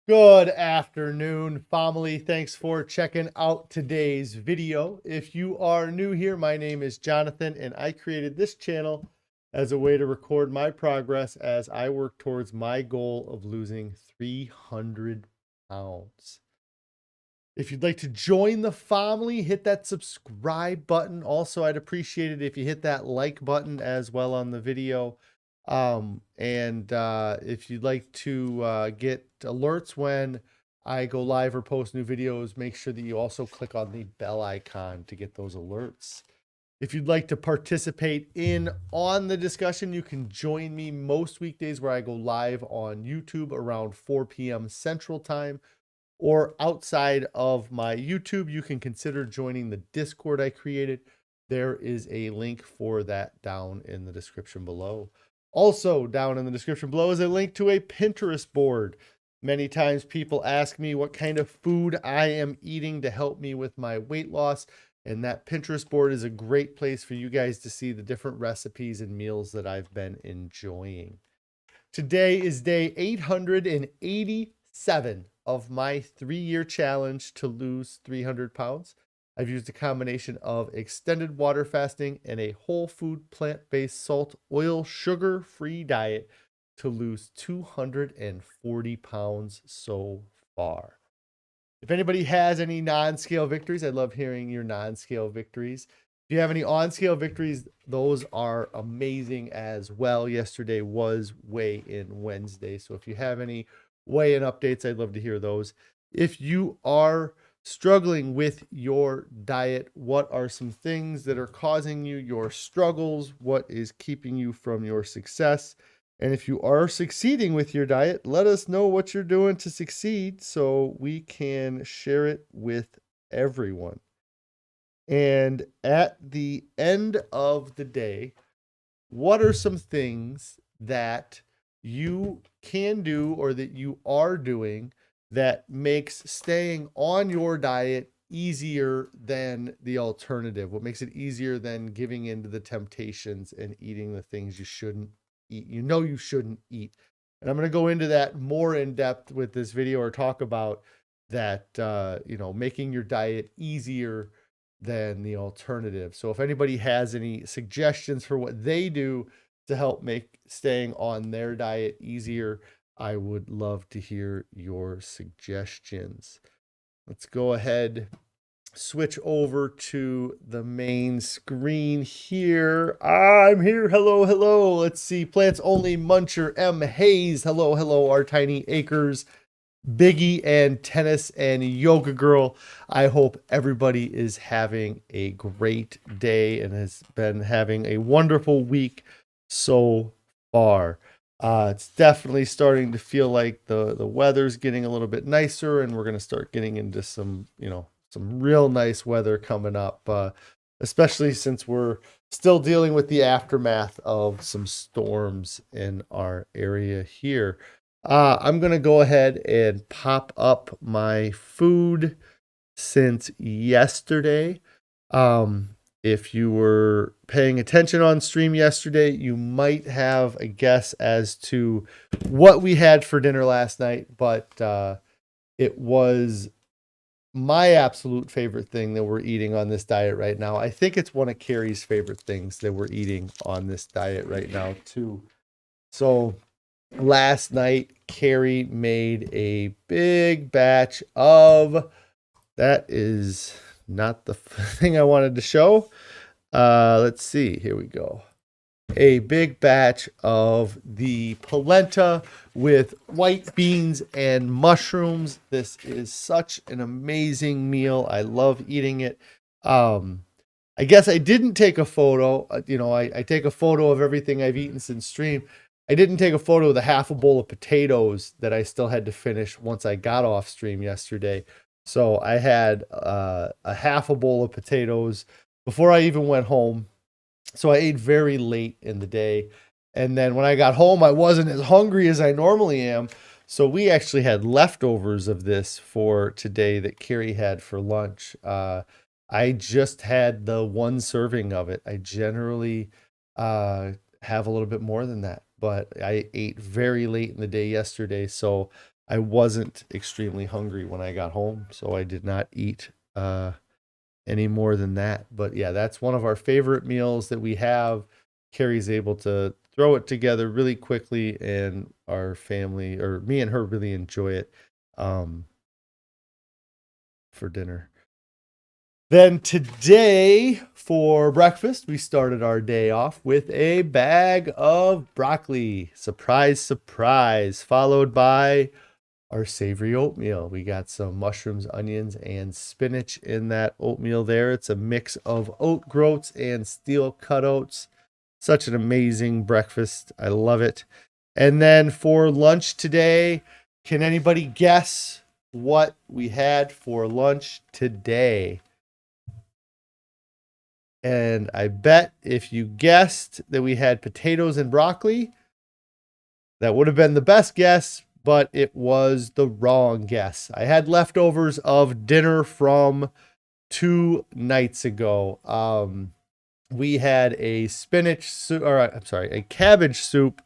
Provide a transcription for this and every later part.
Good afternoon, family. Thanks for checking out today's video. If you are new here, my name is Jonathan, and I created this channel as a way to record my progress as I work towards my goal of losing 300 pounds. If you'd like to join the family, hit that subscribe button. Also, I'd appreciate it if you hit that like button as well on the video. If you'd like to get alerts when I go live or post new videos, make sure that you also click on the bell icon to get those alerts. If you'd like to participate on the discussion, you can join me most weekdays where I go live on YouTube around 4 p.m. Central Time. Or outside of my YouTube, you can consider joining the Discord I created. There is a link for that down in the description below. Also, down in the description below is a link to a Pinterest board. Many times people ask me what kind of food I am eating to help me with my weight loss, and that Pinterest board is a great place for you guys to see the different recipes and meals that I've been enjoying. Today is day 887 of my 3-year challenge to lose 300 pounds. I've used a combination of extended water fasting and a whole food, plant-based, salt, oil, sugar-free diet to lose 240 pounds so far. If anybody has any non-scale victories, I'd love hearing your non-scale victories. If you have any on-scale victories, those are amazing as well. Yesterday was weigh-in Wednesday, so if you have any weigh-in updates, I'd love to hear those. If you are struggling with your diet, what are some things that are causing you your struggles? What is keeping you from your success? And if you are succeeding with your diet, let us know what you're doing to succeed so we can share it with everyone. And at the end of the day, what are some things that you can do or that you are doing that makes staying on your diet easier than the alternative? What makes it easier than giving into the temptations and eating the things you shouldn't eat? You know you shouldn't eat. And I'm going to go into that more in depth with this video, or talk about that, making your diet easier than the alternative. So if anybody has any suggestions for what they do to help make staying on their diet easier, I would love to hear your suggestions. Let's go ahead, switch over to the main screen here. I'm here. Hello, hello. Let's see. Plants Only Muncher M. Hayes. Hello, hello. Our Tiny Acres. Biggie and Tennis and Yoga Girl. I hope everybody is having a great day and has been having a wonderful week so far. It's definitely starting to feel like the weather's getting a little bit nicer, and we're going to start getting into some real nice weather coming up, especially since we're still dealing with the aftermath of some storms in our area here. I'm going to go ahead and pop up my food since yesterday. If you were paying attention on stream yesterday, you might have a guess as to what we had for dinner last night, but it was my absolute favorite thing that we're eating on this diet right now. I think it's one of Carrie's favorite things that we're eating on this diet right now, too. So last night, Carrie made a big batch of, that is not the thing I wanted to show. Let's see, here we go. A big batch of the polenta with white beans and mushrooms. This is such an amazing meal. I love eating it. I guess I didn't take a photo. I take a photo of everything I've eaten since stream. I didn't take a photo of the half a bowl of potatoes that I still had to finish once I got off stream yesterday. So I had a half a bowl of potatoes before I even went home. So I ate very late in the day. And then when I got home, I wasn't as hungry as I normally am. So we actually had leftovers of this for today that Carrie had for lunch. I just had the one serving of it. I generally have a little bit more than that, but I ate very late in the day yesterday. So I wasn't extremely hungry when I got home, so I did not eat any more than that. But yeah, that's one of our favorite meals that we have. Carrie's able to throw it together really quickly, and our family, or me and her, really enjoy it for dinner. Then today for breakfast, we started our day off with a bag of broccoli. Surprise, surprise. Followed by our savory oatmeal. We got some mushrooms, onions, and spinach in that oatmeal there. It's a mix of oat groats and steel cut oats. Such an amazing breakfast. I love it. And then for lunch today, can anybody guess what we had for lunch today? And I bet if you guessed that we had potatoes and broccoli, that would have been the best guess, but it was the wrong guess. I had leftovers of dinner from 2 nights ago. We had a spinach soup, or I'm sorry, a cabbage soup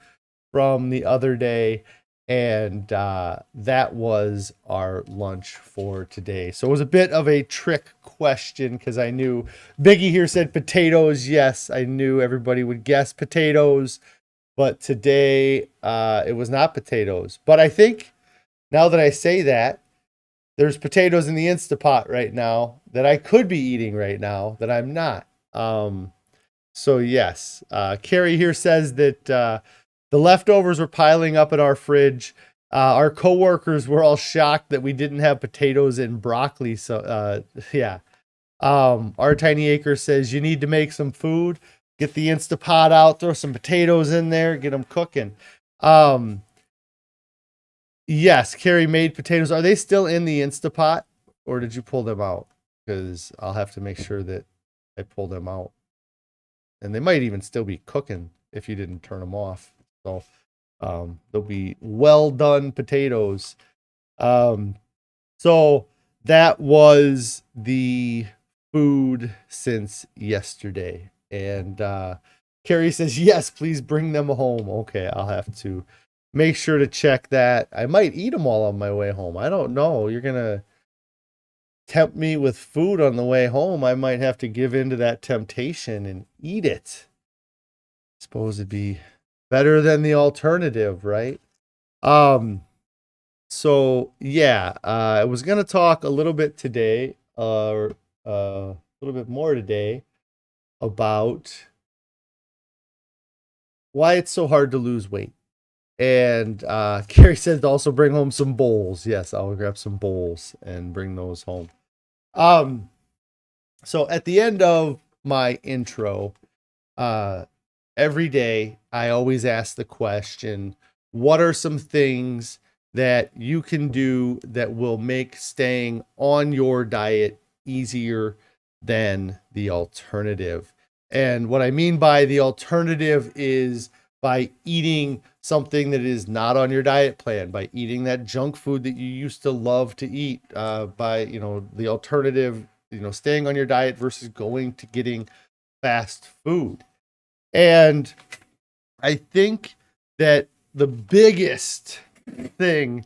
from the other day, and that was our lunch for today. So it was a bit of a trick question because I knew Biggie here said potatoes. Yes, I knew everybody would guess potatoes, but today it was not potatoes. But I think now that I say that, there's potatoes in the Instapot right now that I could be eating right now that I'm not. So yes, Carrie here says that the leftovers were piling up in our fridge. Our coworkers were all shocked that we didn't have potatoes and broccoli. So yeah. Our Tiny Acre says you need to make some food. Get the Instapot out, throw some potatoes in there, get them cooking. Yes, Carrie made potatoes. Are they still in the Instapot, or did you pull them out? Because I'll have to make sure that I pull them out. And they might even still be cooking if you didn't turn them off. So they'll be well done potatoes. So that was the food since yesterday. And Carrie says, yes, please bring them home. Okay, I'll have to make sure to check that. I might eat them all on my way home. I don't know. You're going to tempt me with food on the way home. I might have to give in to that temptation and eat it. I suppose it'd be better than the alternative, right? So yeah, I was going to talk a little bit today, a little bit more today about why it's so hard to lose weight. And Carrie said to also bring home some bowls. Yes, I'll grab some bowls and bring those home. So at the end of my intro, every day I always ask the question, what are some things that you can do that will make staying on your diet easier than the alternative? And what I mean by the alternative is by eating something that is not on your diet plan, by eating that junk food that you used to love to eat, by, the alternative, staying on your diet versus going to getting fast food. And I think that the biggest thing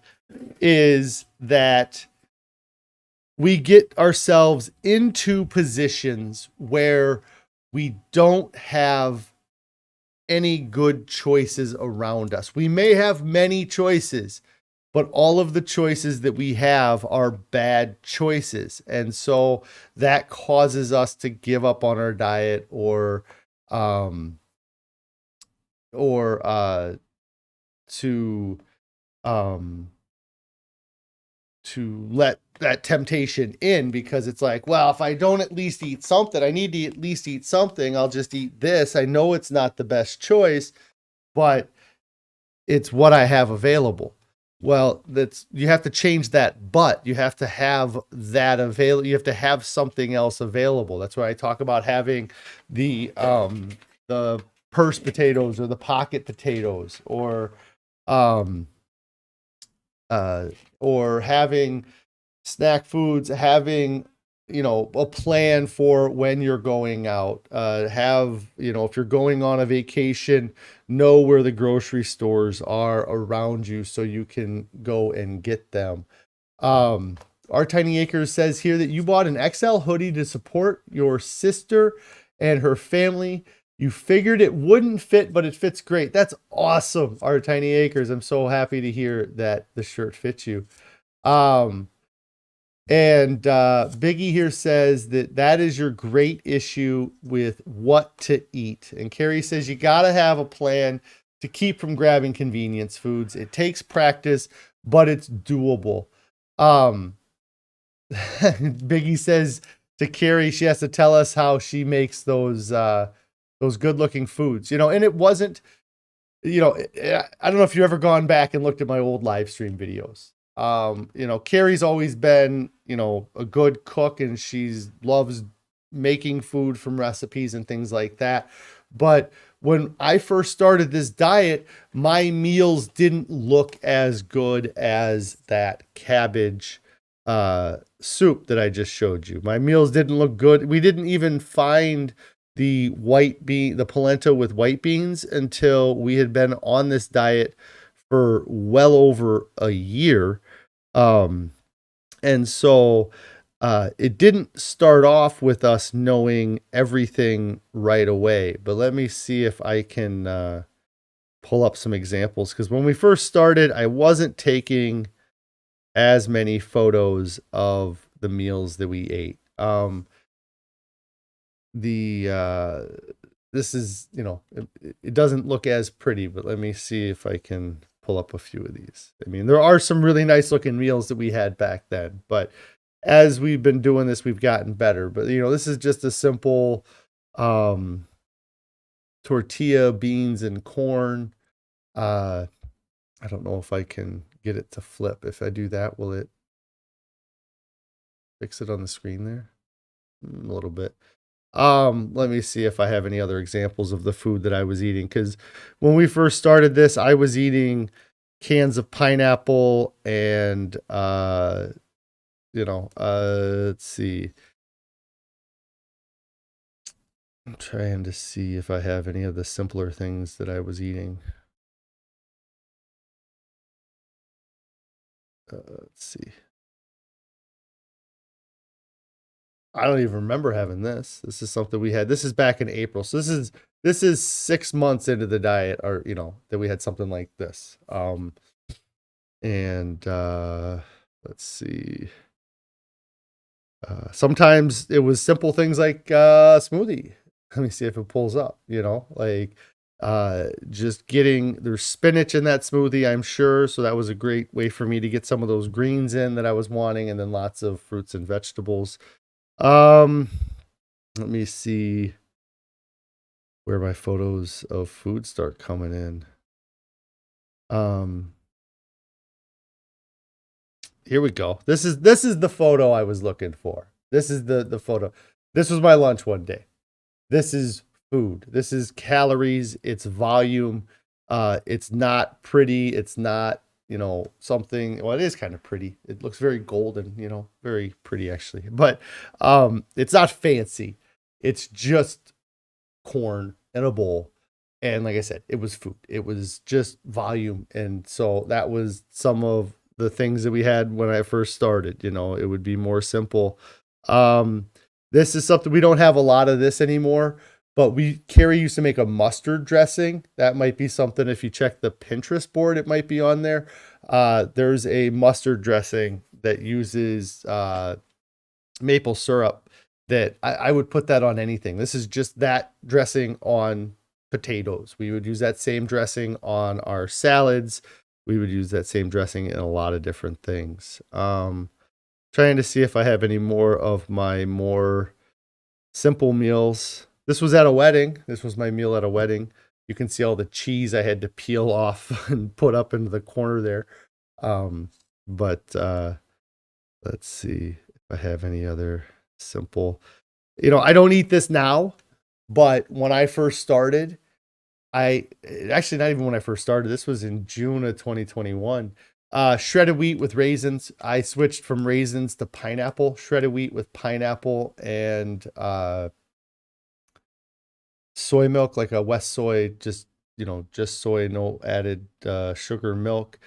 is that we get ourselves into positions where we don't have any good choices around us. We may have many choices, but all of the choices that we have are bad choices. And so that causes us to give up on our diet or to let that temptation in, because it's like, well, if I don't at least eat something, I need to at least eat something. I'll just eat this. I know it's not the best choice, but it's what I have available. Well, you have to change that, but you have to have that available. You have to have something else available. That's why I talk about having the purse potatoes or the pocket potatoes, or having snack foods, having a plan for when you're going out. If you're going on a vacation, know where the grocery stores are around you so you can go and get them. Um, our Tiny Acres says here that you bought an XL hoodie to support your sister and her family. You figured it wouldn't fit, but it fits great. That's awesome, our Tiny Acres. I'm so happy to hear that the shirt fits you. And Biggie here says that is your great issue with what to eat. And Carrie says you got to have a plan to keep from grabbing convenience foods. It takes practice, but it's doable. Biggie says to Carrie, she has to tell us how she makes those good-looking foods. And it wasn't, I don't know if you've ever gone back and looked at my old live stream videos. Carrie's always been, a good cook, and loves making food from recipes and things like that. But when I first started this diet, my meals didn't look as good as that cabbage soup that I just showed you. My meals didn't look good. We didn't even find the polenta with white beans until we had been on this diet for well over a year. And so it didn't start off with us knowing everything right away, but let me see if I can pull up some examples, because when we first started, I wasn't taking as many photos of the meals that we ate. This is, it doesn't look as pretty, but let me see if I can pull up a few of these. I mean, there are some really nice looking meals that we had back then, but as we've been doing this, we've gotten better. But this is just a simple tortilla, beans, and corn. I don't know if I can get it to flip. If I do that, will it fix it on the screen there? A little bit. Let me see if I have any other examples of the food that I was eating, because when we first started this, I was eating cans of pineapple and let's see. I'm trying to see if I have any of the simpler things that I was eating. Let's see. I don't even remember having this. This is something we had. This is back in April. So this is 6 months into the diet, or that we had something like this. Let's see. Sometimes it was simple things like smoothie. Let me see if it pulls up, just there's spinach in that smoothie, I'm sure. So that was a great way for me to get some of those greens in that I was wanting, and then lots of fruits and vegetables. Let me see where my photos of food start coming in. Here we go. This is the photo I was looking for. This is the photo. This was my lunch one day. This is food. This is calories. It's volume. It's not pretty. It's not, something. Well, it is kind of pretty. It looks very golden, very pretty actually. But it's not fancy. It's just corn in a bowl. And like I said, it was food. It was just volume. And so that was some of the things that we had when I first started. It would be more simple. This is something, we don't have a lot of this anymore, but Carrie used to make a mustard dressing. That might be something, if you check the Pinterest board, it might be on there. There's a mustard dressing that uses maple syrup that I would put that on anything. This is just that dressing on potatoes. We would use that same dressing on our salads. We would use that same dressing in a lot of different things. Trying to see if I have any more of my more simple meals. This was at a wedding. This was my meal at a wedding. You can see all the cheese I had to peel off and put up into the corner there. Let's see if I have any other simple. I don't eat this now, but when I first started, actually not even when I first started, this was in June of 2021. Shredded wheat with raisins. I switched from raisins to pineapple. Shredded wheat with pineapple and soy milk, like a West Soy, just just soy, no added sugar, milk,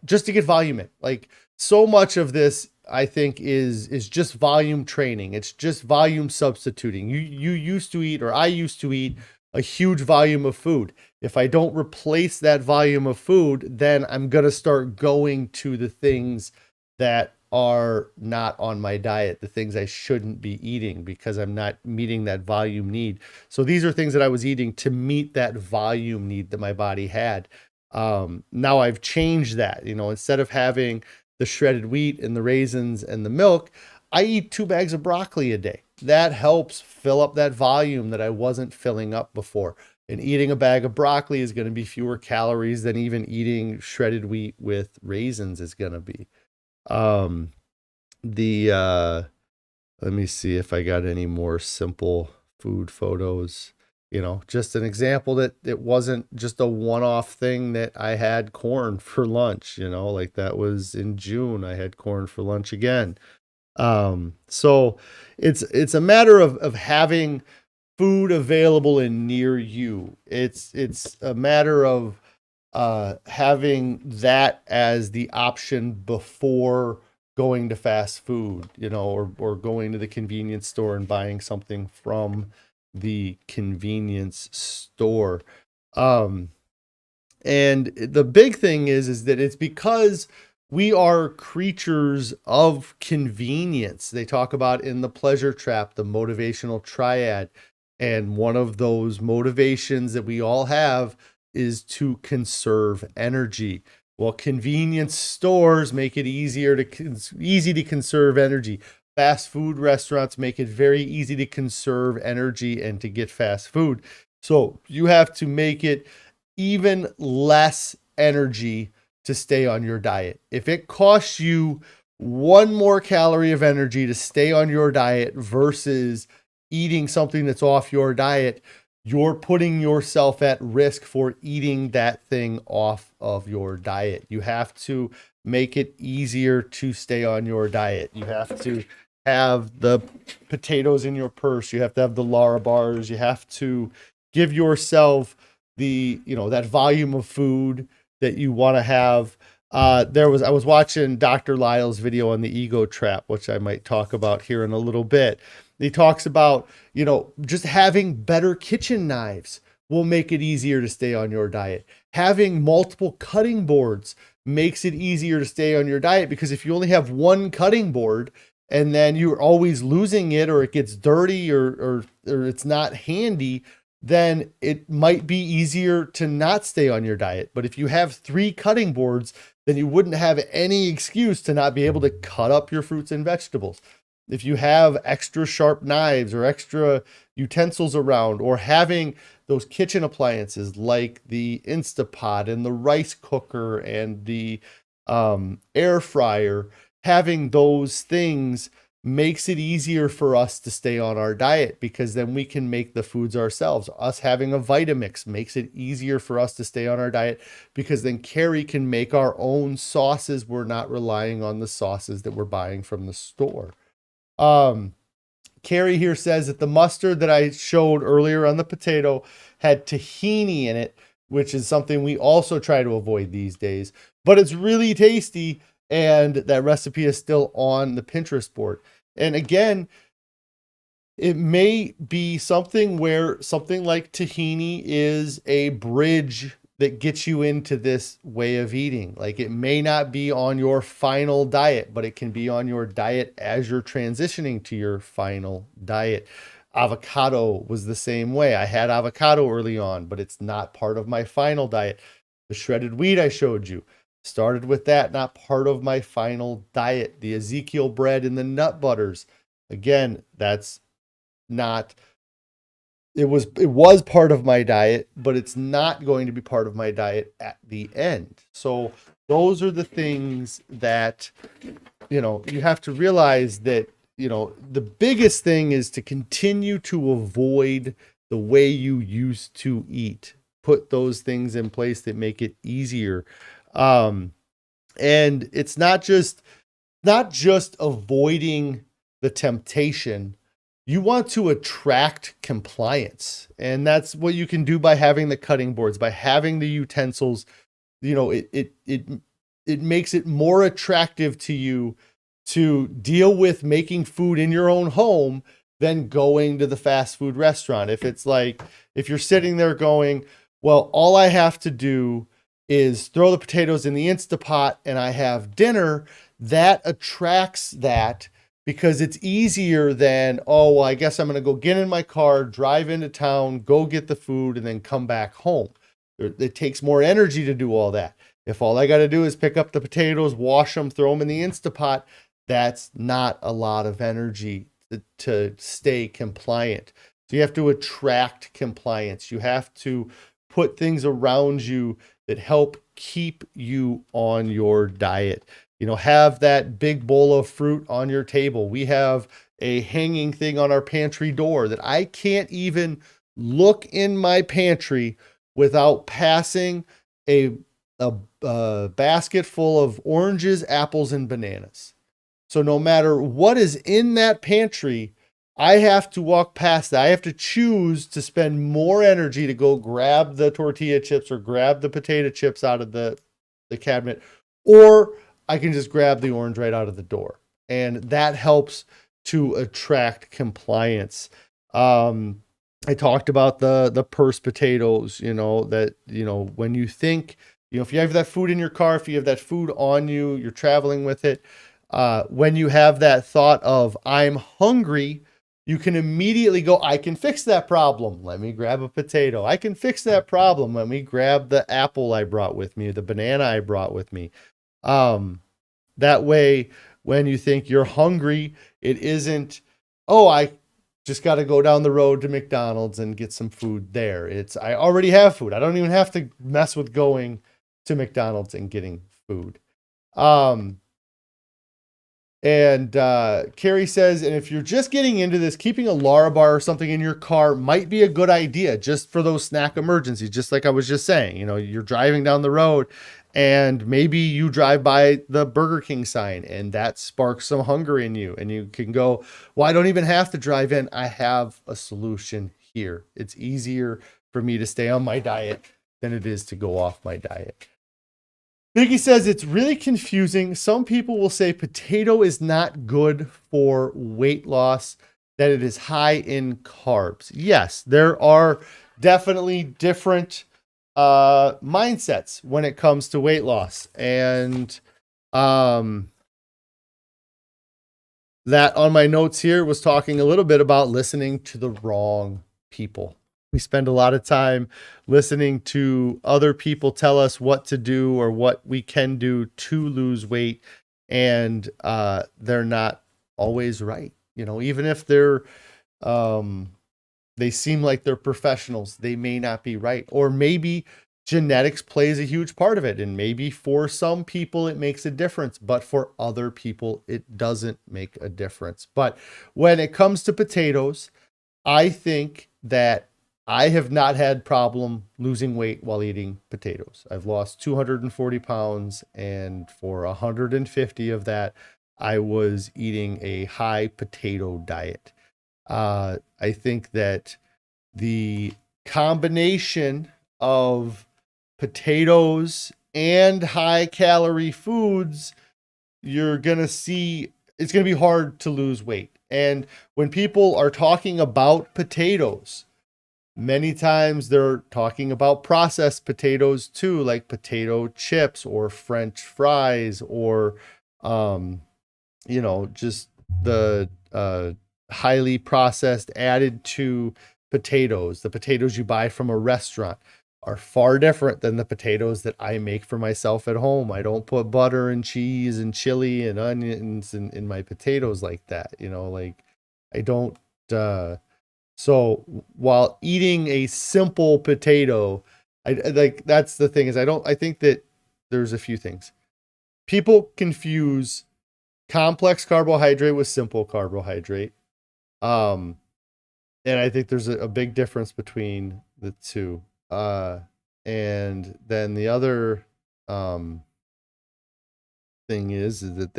just to get volume in. Like, so much of this, I think, is just volume training. It's just volume substituting. You used to eat, or I used to eat, a huge volume of food. If I don't replace that volume of food, then I'm gonna start going to the things that are not on my diet, the things I shouldn't be eating, because I'm not meeting that volume need. So these are things that I was eating to meet that volume need that my body had. Now I've changed that. Instead of having the shredded wheat and the raisins and the milk, I eat 2 bags of broccoli a day. That helps fill up that volume that I wasn't filling up before. And eating a bag of broccoli is going to be fewer calories than even eating shredded wheat with raisins is going to be. Let me see if I got any more simple food photos. Just an example that it wasn't just a one-off thing that I had corn for lunch, like that was in June. I had corn for lunch again. So it's a matter of having food available and near you. It's a matter of having that as the option before going to fast food, or going to the convenience store and buying something from the convenience store. And the big thing is that it's because we are creatures of convenience. They talk about in the pleasure trap, the motivational triad. And one of those motivations that we all have is to conserve energy. Well, convenience stores make it easy to conserve energy. Fast food restaurants make it very easy to conserve energy and to get fast food. So you have to make it even less energy to stay on your diet. If it costs you 1 more calorie of energy to stay on your diet versus eating something that's off your diet, you're putting yourself at risk for eating that thing off of your diet. You have to make it easier to stay on your diet. You have to have the potatoes in your purse. You have to have the Lara bars. You have to give yourself the, that volume of food that you want to have. I was watching Dr. Lisle's video on the ego trap, which I might talk about here in a little bit. He talks about, just having better kitchen knives will make it easier to stay on your diet. Having multiple cutting boards makes it easier to stay on your diet, because if you only have 1 cutting board and then you're always losing it, or it gets dirty, or it's not handy, then it might be easier to not stay on your diet. But if you have 3 cutting boards, then you wouldn't have any excuse to not be able to cut up your fruits and vegetables. If you have extra sharp knives or extra utensils around, or having those kitchen appliances like the Instapot and the rice cooker and the air fryer, having those things makes it easier for us to stay on our diet, because then we can make the foods ourselves. Us having a Vitamix makes it easier for us to stay on our diet, because then Carrie can make our own sauces. We're not relying on the sauces that we're buying from the store. Carrie here says that the mustard that I showed earlier on the potato had tahini in it, which is something we also try to avoid these days, but it's really tasty. And that recipe is still on the Pinterest board. And again, it may be something where something like tahini is a bridge that gets you into this way of eating. Like, it may not be on your final diet, but it can be on your diet as you're transitioning to your final diet. Avocado was the same way. I had avocado early on, but it's not part of my final diet. The shredded wheat I showed you, started with that, not part of my final diet. The Ezekiel bread and the nut butters, again, that's not, it was part of my diet, but it's not going to be part of my diet at the end. So those are the things that, you have to realize that, the biggest thing is to continue to avoid the way you used to eat. Put those things in place that make it easier. And it's not just avoiding the temptation. You want to attract compliance. And that's what you can do by having the cutting boards, by having the utensils. You know, it makes it more attractive to you to deal with making food in your own home than going to the fast food restaurant. If it's like, if you're sitting there going, well, all I have to do is throw the potatoes in the Instapot and I have dinner, that attracts that because it's easier than, oh, well, I guess I'm going to go get in my car, drive into town, go get the food, and then come back home. It takes more energy to do all that. If all I got to do is pick up the potatoes, wash them, throw them in the Instapot, that's not a lot of energy to stay compliant. So you have to attract compliance. You have to put things around you that help keep you on your diet. You know, have that big bowl of fruit on your table. We have a hanging thing on our pantry door that I can't even look in my pantry without passing a basket full of oranges, apples, and bananas. So no matter what is in that pantry, I have to walk past that. I have to choose to spend more energy to go grab the tortilla chips or grab the potato chips out of the cabinet, or I can just grab the orange right out of the door. And that helps to attract compliance. I talked about the purse potatoes, you know, that, you know, when you think, you know, if you have that food in your car, if you have that food on you, you're traveling with it, when you have that thought of, I'm hungry, you can immediately go, I can fix that problem. Let me grab a potato. I can fix that problem. Let me grab the apple I brought with me, the banana I brought with me. That way, when you think you're hungry, it isn't, oh, I just got to go down the road to McDonald's and get some food there. It's, I already have food. I don't even have to mess with going to McDonald's and getting food. And Carrie says, and if you're just getting into this, keeping a Larabar or something in your car might be a good idea just for those snack emergencies. Just like I was just saying, you know, you're driving down the road and maybe you drive by the Burger King sign and that sparks some hunger in you. And you can go, well, I don't even have to drive in. I have a solution here. It's easier for me to stay on my diet than it is to go off my diet. Vicky says it's really confusing. Some people will say potato is not good for weight loss, that it is high in carbs. Yes, there are definitely different mindsets when it comes to weight loss. And that on my notes here was talking a little bit about listening to the wrong people. We spend a lot of time listening to other people tell us what to do or what we can do to lose weight. And they're not always right. You know, even if they're, they seem like they're professionals, they may not be right. Or maybe genetics plays a huge part of it. And maybe for some people it makes a difference, but for other people it doesn't make a difference. But when it comes to potatoes, I think that I have not had problem losing weight while eating potatoes. I've lost 240 pounds, and for 150 of that, I was eating a high potato diet. I think that the combination of potatoes and high calorie foods, you're going to see it's going to be hard to lose weight. And when people are talking about potatoes, many times they're talking about processed potatoes too, like potato chips or French fries or, you know, just the highly processed added to potatoes. The potatoes you buy from a restaurant are far different than the potatoes that I make for myself at home. I don't put butter and cheese and chili and onions in my potatoes like that. You know, like I don't, so while eating a simple potato, I like, that's the thing is I think that there's a few things. People confuse complex carbohydrate with simple carbohydrate. And I think there's a big difference between the two. And then the other thing is that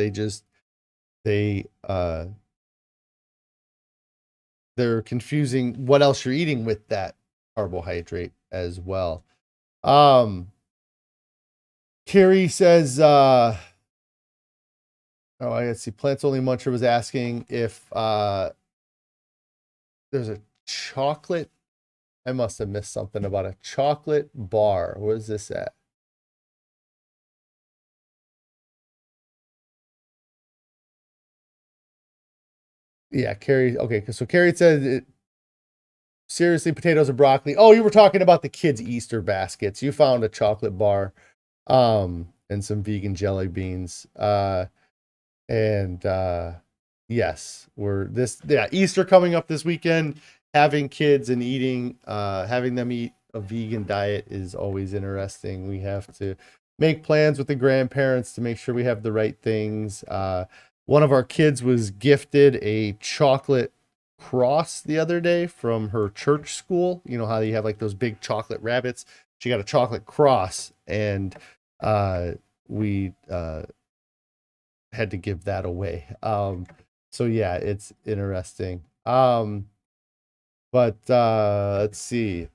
they're confusing what else you're eating with that carbohydrate as well. Carrie says, I see. Plants Only Muncher was asking if there's a chocolate. I must have missed something about a chocolate bar. Where is this at? Yeah, Carrie. Okay, so Carrie said, seriously, potatoes and broccoli. Oh, you were talking about the kids' Easter baskets. You found a chocolate bar, and some vegan jelly beans. Yes, Easter coming up this weekend. Having kids and having them eat a vegan diet is always interesting. We have to make plans with the grandparents to make sure we have the right things. One of our kids was gifted a chocolate cross the other day from her church school. You know how you have like those big chocolate rabbits? She got a chocolate cross, and we had to give that away. So yeah, it's interesting. But let's see.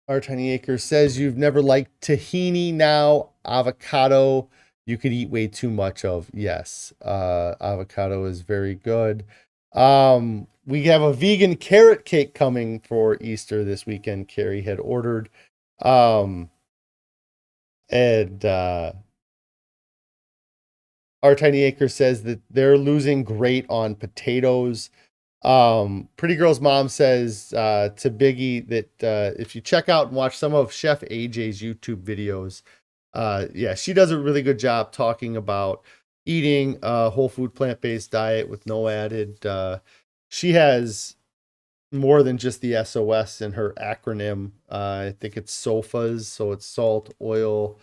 Our Tiny Acre says you've never liked tahini. Now avocado you could eat way too much of. Yes, avocado is very good. We have a vegan carrot cake coming for Easter this weekend. Carrie had ordered. And Our Tiny Acre says that they're losing great on potatoes. Pretty Girl's mom says to Biggie that if you check out and watch some of Chef AJ's YouTube videos, yeah, she does a really good job talking about eating a whole food plant-based diet with no added. She has more than just the SOS in her acronym. I think it's SOFAs, so it's salt, oil,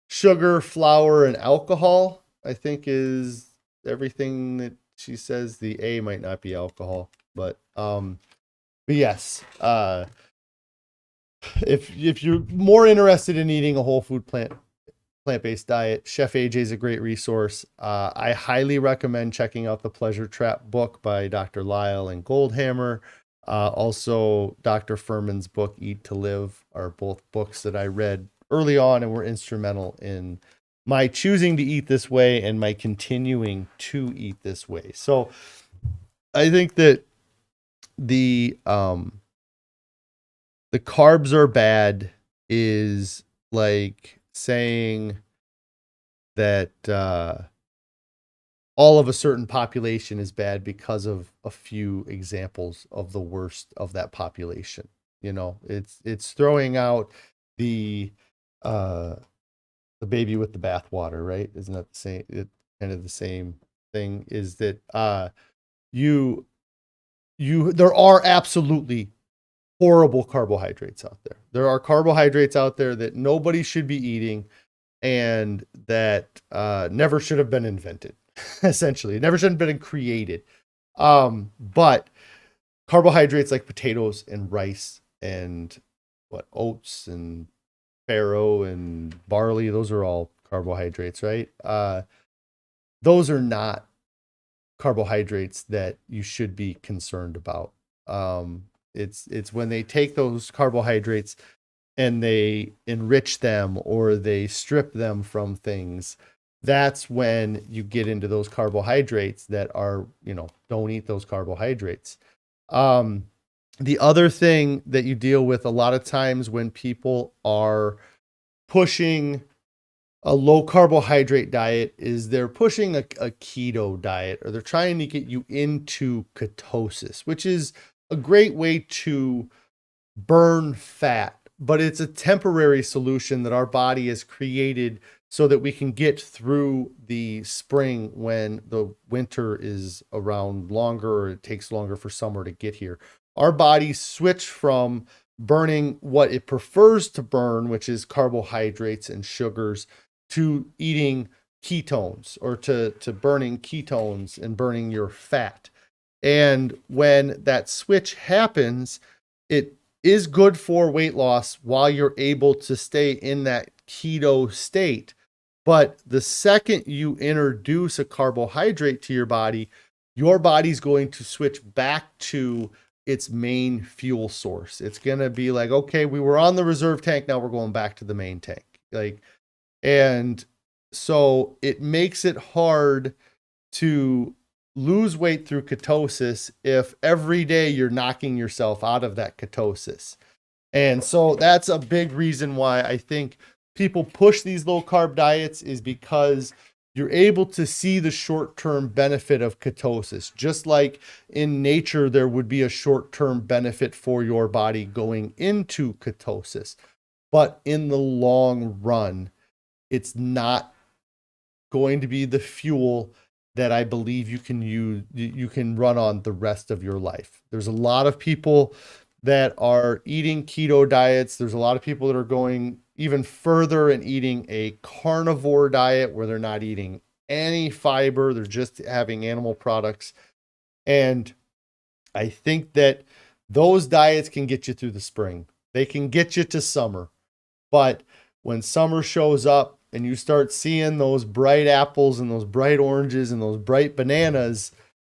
sugar, flour, and alcohol. I think is everything that she says. The A might not be alcohol, but yes. If you're more interested in eating a whole food plant-based diet, Chef AJ is a great resource. I highly recommend checking out the Pleasure Trap book by Dr. Lisle and Goldhamer. Also, Dr. Fuhrman's book, Eat to Live, are both books that I read early on and were instrumental in my choosing to eat this way and my continuing to eat this way. So I think that the carbs are bad is like saying that all of a certain population is bad because of a few examples of the worst of that population. You know, it's throwing out the baby with the bathwater, right? Isn't that the same? Kind of the same thing is that there are absolutely horrible carbohydrates out there. There are carbohydrates out there that nobody should be eating and that never should have been invented. Essentially, never should have been created. But carbohydrates like potatoes and rice and oats and farro and barley, those are all carbohydrates, right? Those are not carbohydrates that you should be concerned about. It's when they take those carbohydrates and they enrich them or they strip them from things. That's when you get into those carbohydrates that are, don't eat those carbohydrates. The other thing that you deal with a lot of times when people are pushing a low carbohydrate diet is they're pushing a keto diet, or they're trying to get you into ketosis, which is a great way to burn fat, but it's a temporary solution that our body has created so that we can get through the spring when the winter is around longer, or it takes longer for summer to get here. Our bodies switch from burning what it prefers to burn, which is carbohydrates and sugars, to eating ketones, or to burning ketones and burning your fat. And when that switch happens, it is good for weight loss while you're able to stay in that keto state. But the second you introduce a carbohydrate to your body's going to switch back to its main fuel source. It's going to be like, okay, we were on the reserve tank. Now we're going back to the main tank. And so it makes it hard to lose weight through ketosis if every day you're knocking yourself out of that ketosis. And so that's a big reason why I think people push these low carb diets, is because you're able to see the short-term benefit of ketosis. Just like in nature, there would be a short-term benefit for your body going into ketosis. But in the long run, it's not going to be the fuel that I believe you can run on the rest of your life. There's a lot of people that are eating keto diets. There's a lot of people that are going even further and eating a carnivore diet where they're not eating any fiber. They're just having animal products. And I think that those diets can get you through the spring. They can get you to summer. But when summer shows up and you start seeing those bright apples and those bright oranges and those bright bananas,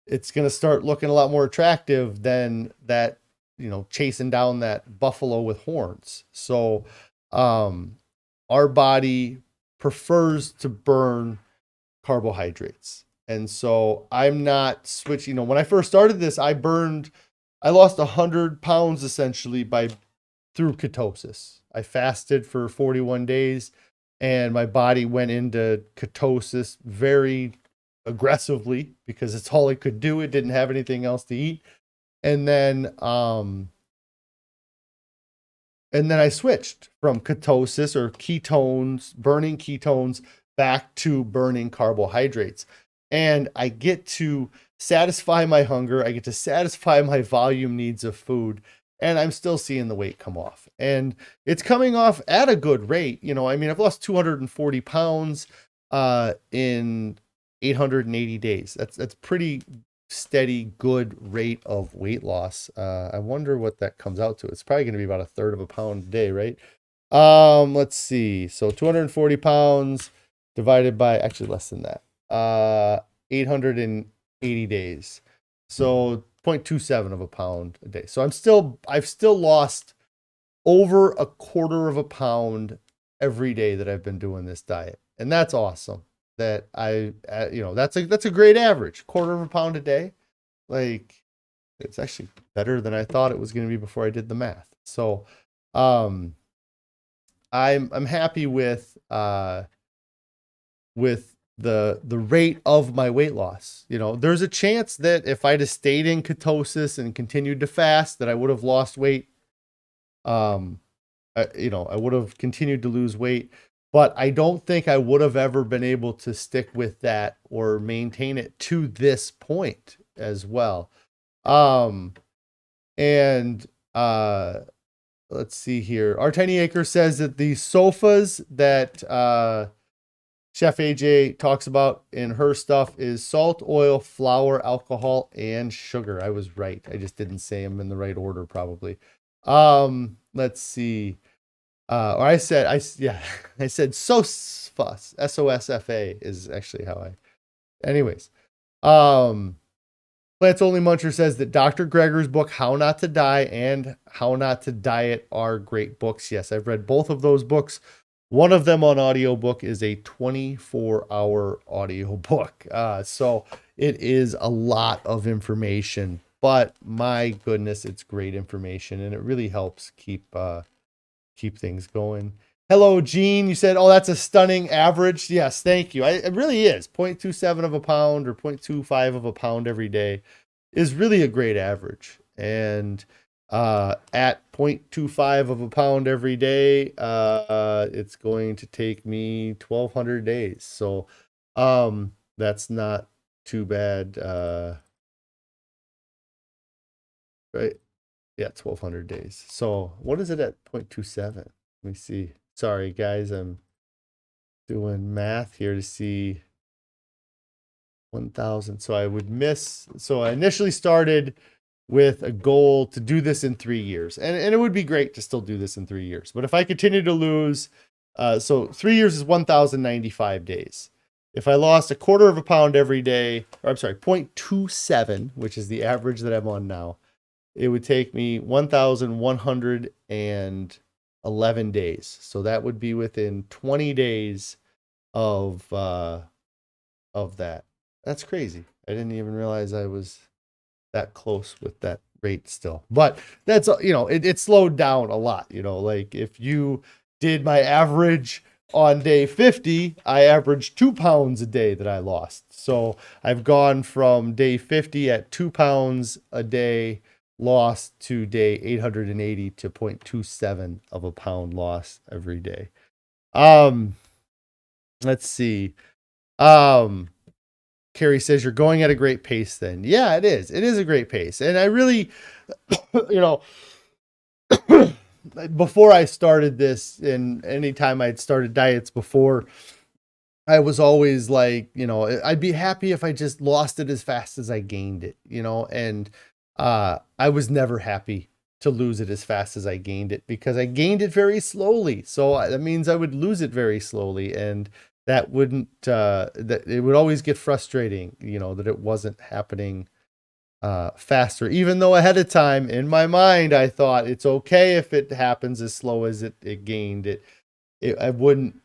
it's going to start looking a lot more attractive than that, chasing down that buffalo with horns. So our body prefers to burn carbohydrates. And so I'm not switching. When I first started this, I lost 100 pounds essentially through ketosis. I fasted for 41 days and my body went into ketosis very aggressively because it's all it could do. It didn't have anything else to eat. And then I switched from ketosis or ketones, burning ketones, back to burning carbohydrates. And I get to satisfy my hunger. I get to satisfy my volume needs of food. And I'm still seeing the weight come off. And it's coming off at a good rate. I've lost 240 pounds in 880 days. That's pretty steady, good rate of weight loss. I wonder what that comes out to. It's probably going to be about a third of a pound a day, right? Let's see. So 240 pounds divided by, actually less than that, 880 days. So 0.27 of a pound a day. So I've still lost over a quarter of a pound every day that I've been doing this diet. And that's awesome. That that's a great average, quarter of a pound a day. Like, it's actually better than I thought it was going to be before I did the math. So, I'm happy with the rate of my weight loss. There's a chance that if I'd have stayed in ketosis and continued to fast, that I would have lost weight. I would have continued to lose weight. But I don't think I would have ever been able to stick with that or maintain it to this point as well. Let's see here. Our Tiny Acre says that the sofas that Chef AJ talks about in her stuff is salt, oil, flour, alcohol, and sugar. I was right. I just didn't say them in the right order, probably. Let's see. I said SOSFA. SOSFA is actually how anyways. Plants Only Muncher says that Dr. Greger's book, How Not to Die and How Not to Diet, are great books. Yes, I've read both of those books. One of them on audiobook is a 24-hour audiobook. So it is a lot of information, but my goodness, it's great information and it really helps keep things going. Hello, Gene. You said, that's a stunning average. Yes, thank you. It really is. 0.27 of a pound or 0.25 of a pound every day is really a great average. And at 0.25 of a pound every day, it's going to take me 1,200 days. So that's not too bad. Right? Yeah, 1,200 days. So what is it at 0.27? Let me see. Sorry, guys. I'm doing math here to see 1,000. So I would miss. So I initially started with a goal to do this in 3 years. And it would be great to still do this in 3 years. But if I continue to lose, So 3 years is 1,095 days. If I lost a quarter of a pound every day, or I'm sorry, 0.27, which is the average that I'm on now, it would take me 1,111 days. So that would be within 20 days of that. That's crazy. I didn't even realize I was that close with that rate still. But that's, it slowed down a lot. Like if you did my average on day 50, I averaged 2 pounds a day that I lost. So I've gone from day 50 at 2 pounds a day lost to day 880 to 0.27 of a pound lost every day. Let's see. Carrie says you're going at a great pace then. Yeah, it is. It is a great pace. And I really, before I started this, and anytime I'd started diets before, I was always like, I'd be happy if I just lost it as fast as I gained it, and I was never happy to lose it as fast as I gained it because I gained it very slowly. So that means I would lose it very slowly. And that wouldn't, that it would always get frustrating, that it wasn't happening faster, even though ahead of time in my mind, I thought it's okay if it happens as slow as it gained it. I wouldn't,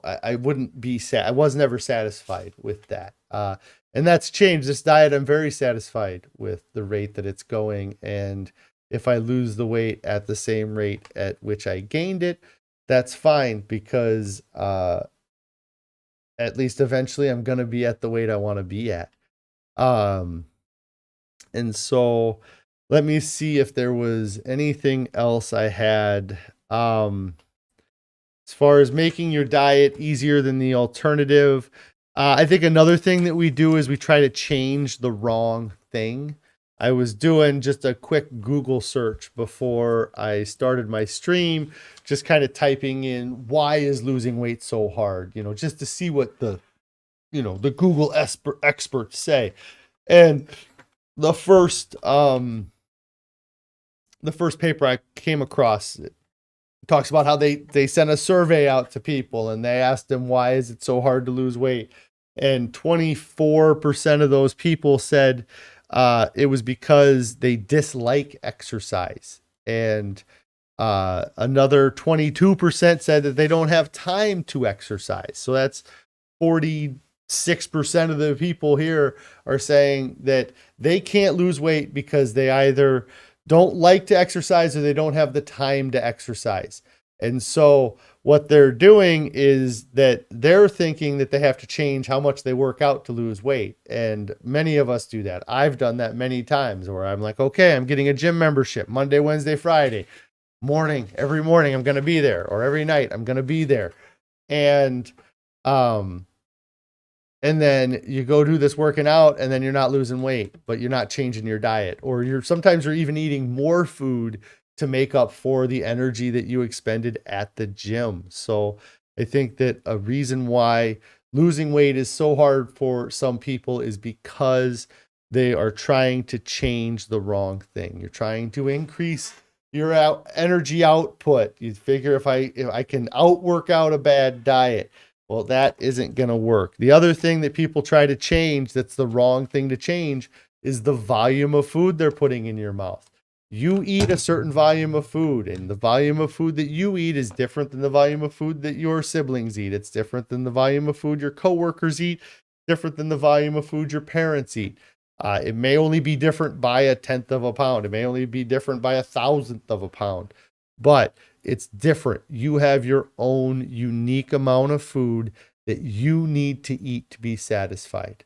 I wouldn't be sad. I was never satisfied with that. And that's changed. This diet, I'm very satisfied with the rate that it's going. And if I lose the weight at the same rate at which I gained it, that's fine because, at least eventually I'm going to be at the weight I want to be at. And so let me see if there was anything else I had. As far as making your diet easier than the alternative, I think another thing that we do is we try to change the wrong thing. I was doing just a quick Google search before I started my stream, just kind of typing in, why is losing weight so hard? Just to see what the Google experts say. And the first paper I came across talks about how they sent a survey out to people and they asked them, why is it so hard to lose weight? And 24% of those people said it was because they dislike exercise. And another 22% said that they don't have time to exercise. So that's 46% of the people here are saying that they can't lose weight because they either don't like to exercise or they don't have the time to exercise. And so what they're doing is that they're thinking that they have to change how much they work out to lose weight. And many of us do that. I've done that many times where I'm like, okay, I'm getting a gym membership Monday, Wednesday, Friday morning. Every morning I'm going to be there, or every night I'm going to be there. And then you go do this working out and then you're not losing weight, but you're not changing your diet, or sometimes you're even eating more food to make up for the energy that you expended at the gym. So I think that a reason why losing weight is so hard for some people is because they are trying to change the wrong thing. You're trying to increase your energy output. You figure if I can outwork out a bad diet, well, that isn't going to work. The other thing that people try to change, that's the wrong thing to change, is the volume of food they're putting in your mouth. You eat a certain volume of food, and the volume of food that you eat is different than the volume of food that your siblings eat. It's different than the volume of food your coworkers eat, different than the volume of food your parents eat. It may only be different by 1/10 of a pound. It may only be different by 1,000th of a pound, but it's different. You have your own unique amount of food that you need to eat to be satisfied.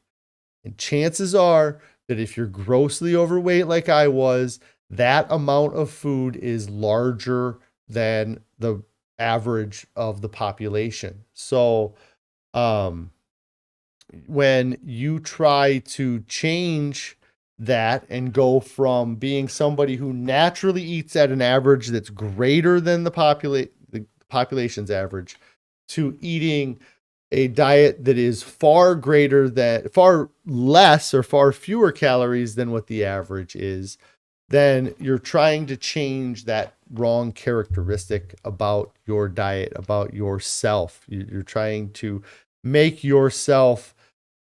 And chances are that if you're grossly overweight like I was, that amount of food is larger than the average of the population. So when you try to change that and go from being somebody who naturally eats at an average that's greater than the population's average to eating a diet that is far less or far fewer calories than what the average is, then you're trying to change that wrong characteristic about your diet, about yourself. You're trying to make yourself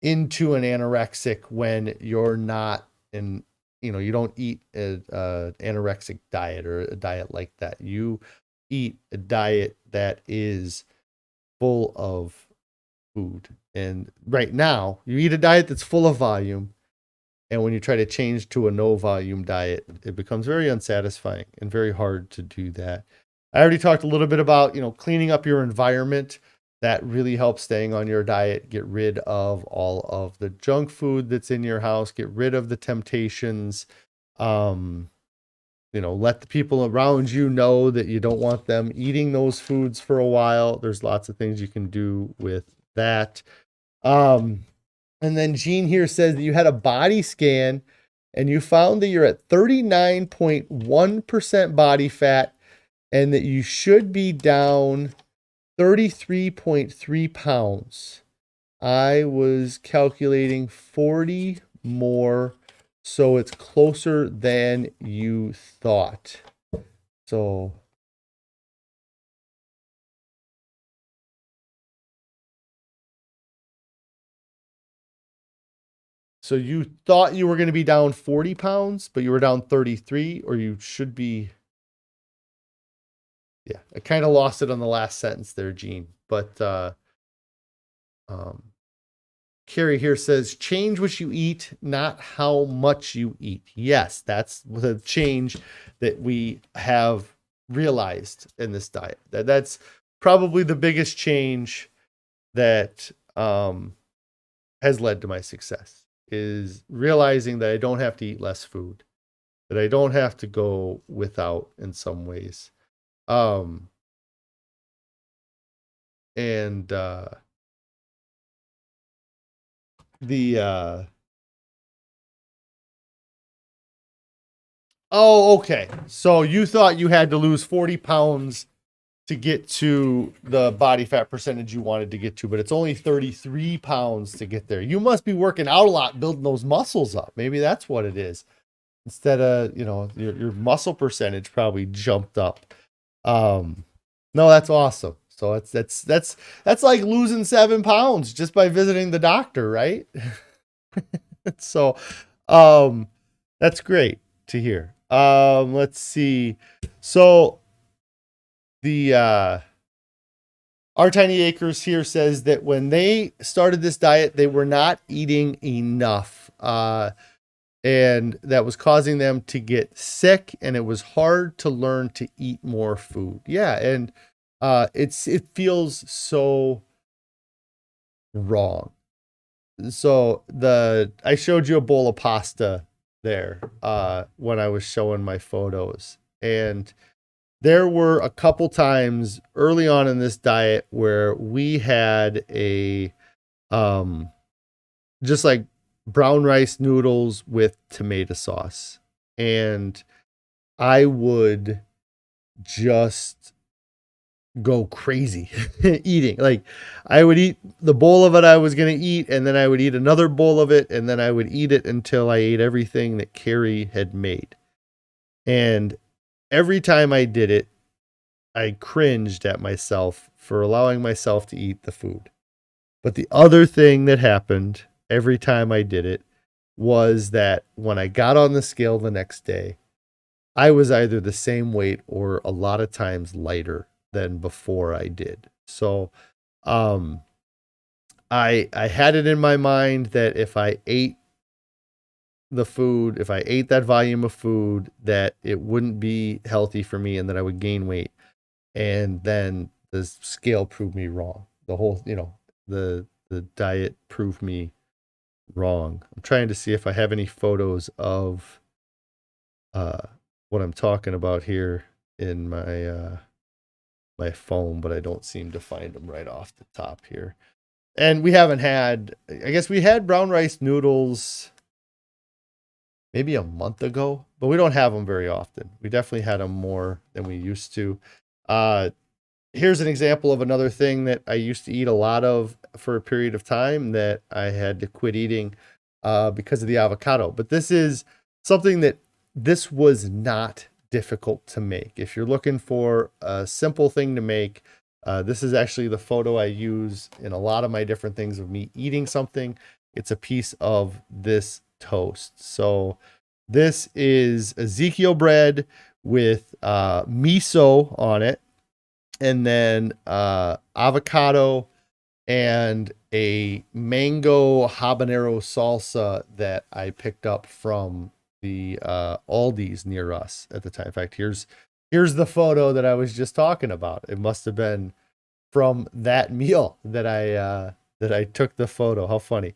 into an anorexic when you're not. And you don't eat an anorexic diet or a diet like that. You eat a diet that is full of food. And right now, you eat a diet that's full of volume. And when you try to change to a no volume diet, it becomes very unsatisfying and very hard to do that. I already talked a little bit about, cleaning up your environment. That really helps staying on your diet. Get rid of all of the junk food that's in your house. Get rid of the temptations. Let the people around you know that you don't want them eating those foods for a while. There's lots of things you can do with that. And then Gene here says that you had a body scan and you found that you're at 39.1% body fat and that you should be down 33.3 pounds. I was calculating 40 more, so it's closer than you thought. So you thought you were going to be down 40 pounds, but you were down 33, or you should be. Yeah, I kind of lost it on the last sentence there, Gene. But Carrie here says, change what you eat, not how much you eat. Yes, that's the change that we have realized in this diet. That's probably the biggest change that has led to my success, is realizing that I don't have to eat less food, that I don't have to go without in some ways. Okay. So you thought you had to lose 40 pounds to get to the body fat percentage you wanted to get to, but it's only 33 pounds to get there. You must be working out a lot, building those muscles up. Maybe that's what it is. Instead of, your muscle percentage probably jumped up. No, that's awesome. So that's like losing 7 pounds just by visiting the doctor, right? So, that's great to hear. Let's see. So the, Our Tiny Acres here says that when they started this diet, they were not eating enough. And that was causing them to get sick, and it was hard to learn to eat more food. Yeah. And, it feels so wrong. So I showed you a bowl of pasta there, when I was showing my photos, and there were a couple times early on in this diet where we had a, just like brown rice noodles with tomato sauce. And I would just go crazy eating. Like, I would eat the bowl of it I was going to eat, and then I would eat another bowl of it, and then I would eat it until I ate everything that Carrie had made. And every time I did it, I cringed at myself for allowing myself to eat the food. But the other thing that happened every time I did it was that when I got on the scale the next day, I was either the same weight or a lot of times lighter than before I did. So, I had it in my mind that if I ate that volume of food, that it wouldn't be healthy for me and that I would gain weight. And then the scale proved me wrong. The whole, the diet proved me wrong. I'm trying to see if I have any photos of what I'm talking about here in my my phone, but I don't seem to find them right off the top here. And we haven't had, I guess we had brown rice noodles maybe a month ago, but we don't have them very often. We definitely had them more than we used to. Here's an example of another thing that I used to eat a lot of for a period of time that I had to quit eating because of the avocado. But this is something that this was not difficult to make. If you're looking for a simple thing to make, this is actually the photo I use in a lot of my different things of me eating something. It's a piece of this toast. So this is Ezekiel bread with miso on it, and then avocado and a mango habanero salsa that I picked up from the Aldi's near us at the time. In fact, here's the photo that I was just talking about. It must have been from that meal that I took the photo. How funny.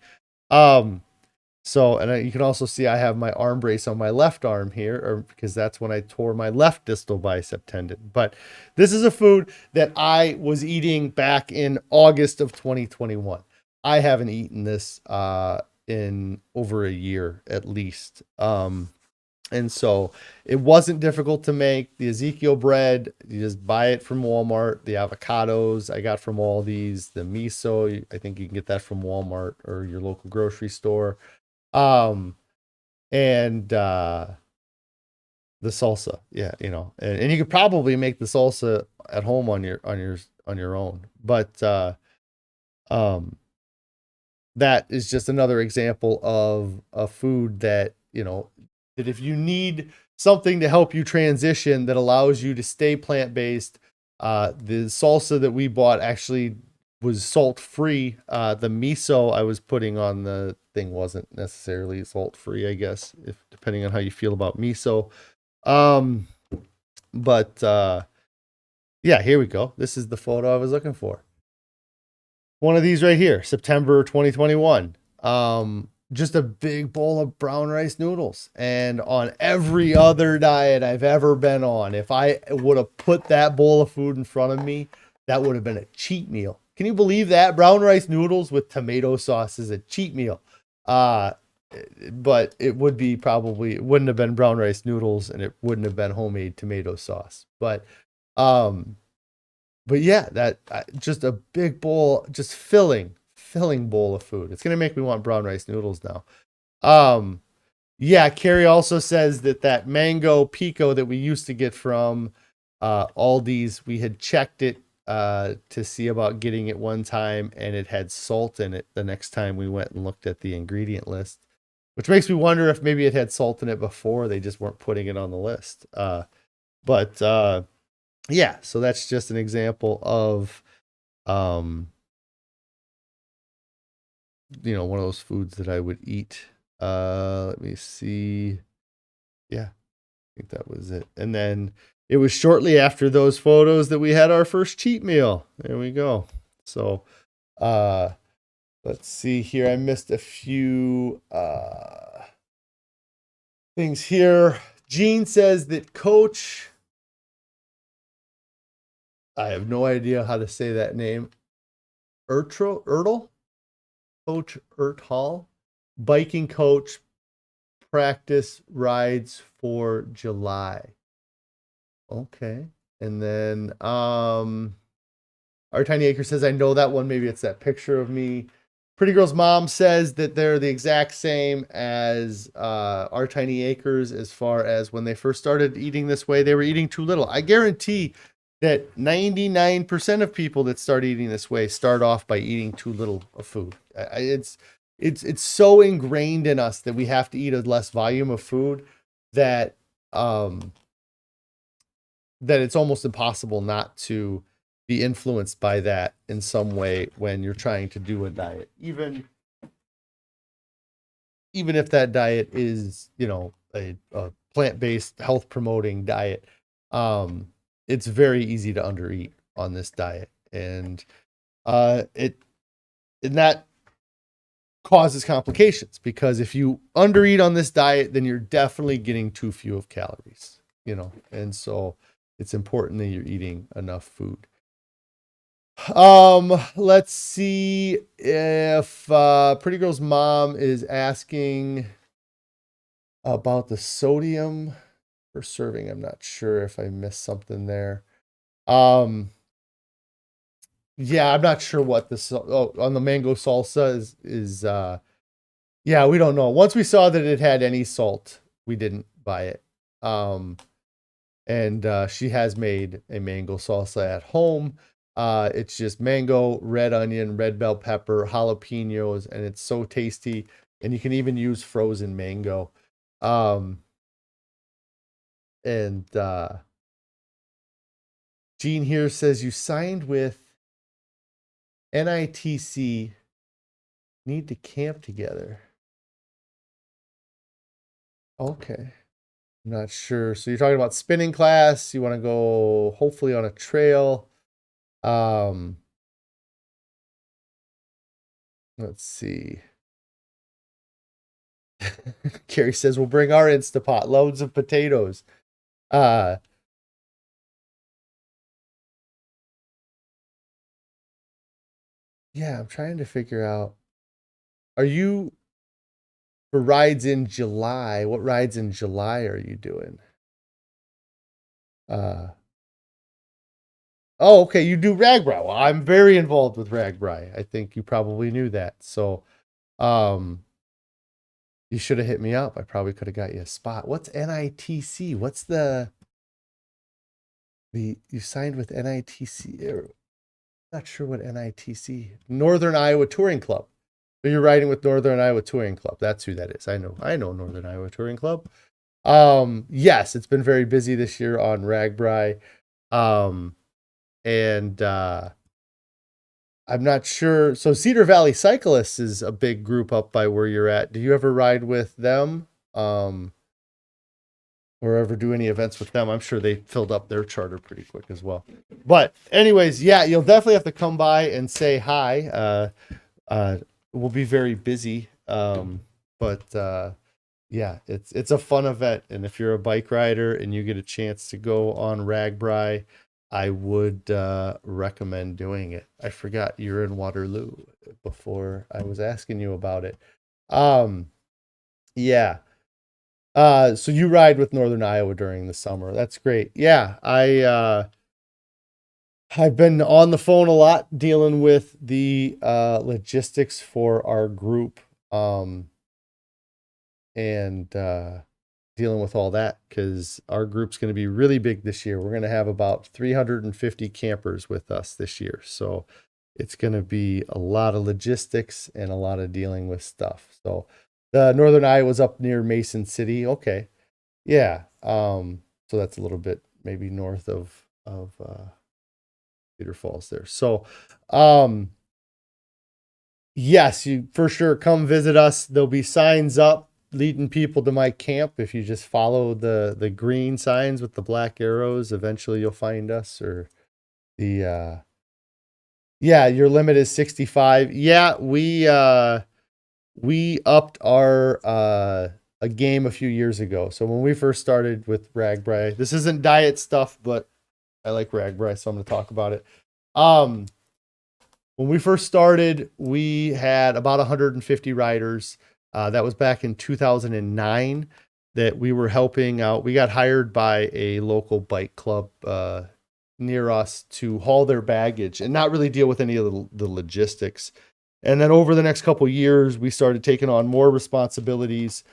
So, and you can also see I have my arm brace on my left arm here, because that's when I tore my left distal bicep tendon. But this is a food that I was eating back in August of 2021. I haven't eaten this in over a year at least. And so it wasn't difficult to make. The Ezekiel bread, you just buy it from Walmart. The avocados I got from Aldi's. The miso, I think you can get that from Walmart or your local grocery store. And the salsa, yeah, and you could probably make the salsa at home on your own. But that is just another example of a food that, that if you need something to help you transition that allows you to stay plant-based, the salsa that we bought actually was salt-free. The miso I was putting on the thing wasn't necessarily salt-free, I guess, depending on how you feel about miso. But yeah, here we go. This is the photo I was looking for. One of these right here, September 2021. Just a big bowl of brown rice noodles. And on every other diet I've ever been on, if I would have put that bowl of food in front of me, that would have been a cheat meal. Can you believe that? Brown rice noodles with tomato sauce is a cheat meal. But it wouldn't have been brown rice noodles, and it wouldn't have been homemade tomato sauce. But yeah, that just a big bowl, just filling bowl of food. It's going to make me want brown rice noodles now. Yeah, Carrie also says that mango pico that we used to get from Aldi's, we had checked it to see about getting it one time, and it had salt in it the next time we went and looked at the ingredient list, which makes me wonder if maybe it had salt in it before, they just weren't putting it on the list. But yeah, so that's just an example of one of those foods that I would eat. Let me see. Yeah, I think that was it. And then it was shortly after those photos that we had our first cheat meal. There we go. So, let's see here. I missed a few things here. Gene says that Coach, I have no idea how to say that name, Ertl? Coach Ertl, biking coach, practice rides for July. Okay. And then Our Tiny Acre says, I know that one. Maybe it's that picture of me. Pretty Girl's mom says that they're the exact same as Our Tiny Acres as far as when they first started eating this way, they were eating too little. I guarantee that 99% of people that start eating this way start off by eating too little of food. It's so ingrained in us that we have to eat a less volume of food that it's almost impossible not to be influenced by that in some way when you're trying to do a diet. Even if that diet is, a plant-based, health-promoting diet, it's very easy to undereat on this diet, and that causes complications, because if you undereat on this diet, then you're definitely getting too few of calories, and so it's important that you're eating enough food. Let's see if Pretty Girl's mom is asking about the sodium per serving. I'm not sure if I missed something there. Yeah, I'm not sure what on the mango salsa is yeah, we don't know. Once we saw that it had any salt, we didn't buy it. And she has made a mango salsa at home. It's just mango, red onion, red bell pepper, jalapenos, and it's so tasty. And you can even use frozen mango. And Gene here says you signed with NITC, need to camp together. Okay. I'm not sure. So you're talking about spinning class. You want to go hopefully on a trail. Let's see. Carrie says we'll bring our Instapot, loads of potatoes. Yeah, I'm trying to figure out. Are you for rides in July? What rides in July are you doing? Oh, okay. You do Ragbri. Well, I'm very involved with Ragbri. I think you probably knew that. So, you should have hit me up. I probably could have got you a spot. What's NITC? What's the you signed with NITC? Not sure what NITC. Northern Iowa Touring Club. So you're riding with Northern Iowa Touring Club. That's who that is. I know Northern Iowa Touring Club. Yes, it's been very busy this year on Ragbri. And I'm not sure. So Cedar Valley Cyclists is a big group up by where you're at. Do you ever ride with them? Or ever do any events with them? I'm sure they filled up their charter pretty quick as well. But anyways, yeah, you'll definitely have to come by and say hi. We'll be very busy. But yeah, it's a fun event. And if you're a bike rider and you get a chance to go on Ragbri, I would recommend doing it. I forgot you're in Waterloo before I was asking you about it. Yeah. So you ride with Northern Iowa during the summer. That's great. Yeah, I've been on the phone a lot dealing with the logistics for our group, and dealing with all that because our group's going to be really big this year. We're going to have about 350 campers with us this year. So it's going to be a lot of logistics and a lot of dealing with stuff. So the Northern Iowa's up near Mason City. Okay. Yeah. So that's a little bit maybe north of Cedar Falls there. So yes, you for sure come visit us. There'll be signs up leading people to my camp. If you just follow the green signs with the black arrows, eventually you'll find us. Or the yeah, your limit is 65. Yeah, we upped our a game a few years ago. So when we first started with Ragbri, this isn't diet stuff, but I like Ragbri, so I'm going to talk about it. When we first started, we had about 150 riders. That was back in 2009 that we were helping out. We got hired by a local bike club near us to haul their baggage and not really deal with any of the logistics. And then over the next couple of years, we started taking on more responsibilities.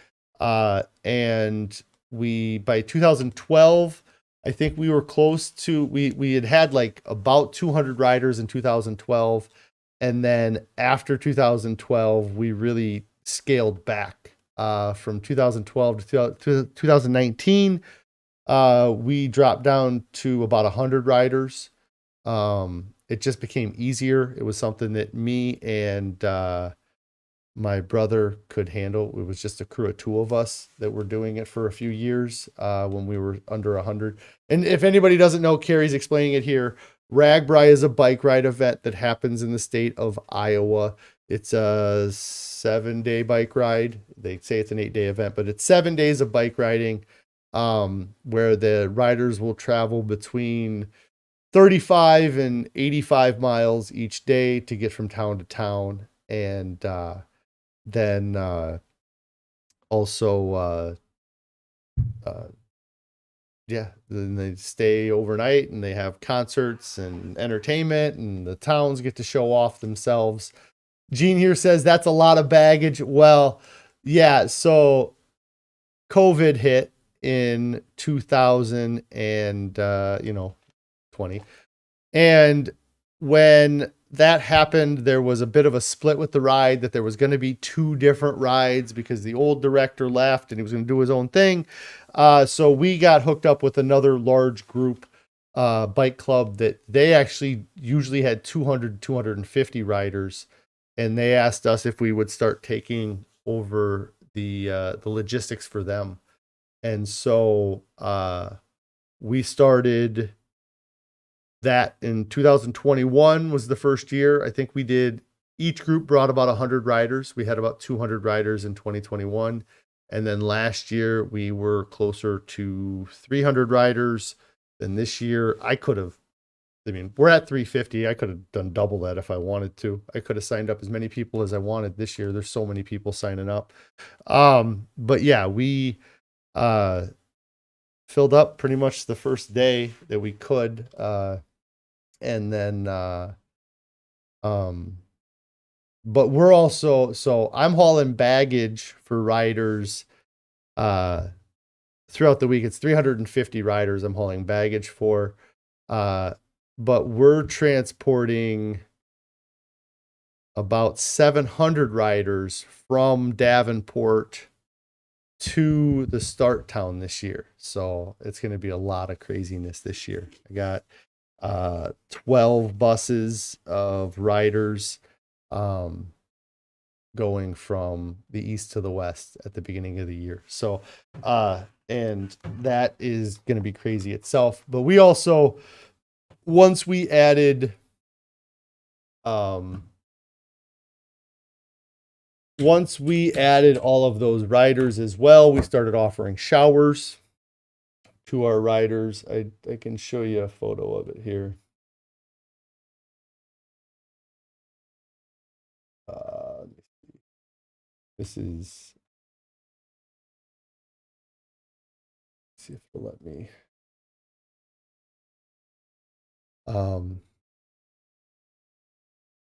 And by 2012, I think we were close to, we had like about 200 riders in 2012. And then after 2012, we really scaled back. From 2012 to 2019, we dropped down to about 100 riders. It just became easier. It was something that me and my brother could handle. It was just a crew of two of us that were doing it for a few years when we were under 100. And if anybody doesn't know, Carrie's explaining it here. Ragbri is a bike ride event that happens in the state of Iowa. It's a 7-day bike ride. They say it's an 8-day event, but it's 7 days of bike riding where the riders will travel between 35 and 85 miles each day to get from town to town. And then also, yeah, then they stay overnight and they have concerts and entertainment and the towns get to show off themselves. Gene here says that's a lot of baggage. Well, yeah, so COVID hit in 2000 and 20. And when that happened, there was a bit of a split with the ride, that there was going to be two different rides because the old director left and he was going to do his own thing. So we got hooked up with another large group bike club that they actually usually had 200, 250 riders. And they asked us if we would start taking over the logistics for them. And so we started that in 2021 was the first year. I think each group brought about 100 riders. We had about 200 riders in 2021. And then last year we were closer to 300 riders. And this year we're at 350. I could have done double that if I wanted to. I could have signed up as many people as I wanted this year. There's so many people signing up. But yeah, we filled up pretty much the first day that we could. And then, but we're also, so I'm hauling baggage for riders, throughout the week. It's 350 riders I'm hauling baggage for, but we're transporting about 700 riders from Davenport to the start town this year. So it's going to be a lot of craziness this year. I got 12 buses of riders going from the east to the west at the beginning of the year. So and that is going to be crazy itself. But we also, once we added all of those riders as well, we started offering showers to our riders. I can show you a photo of it here. This is, see if it'll let me.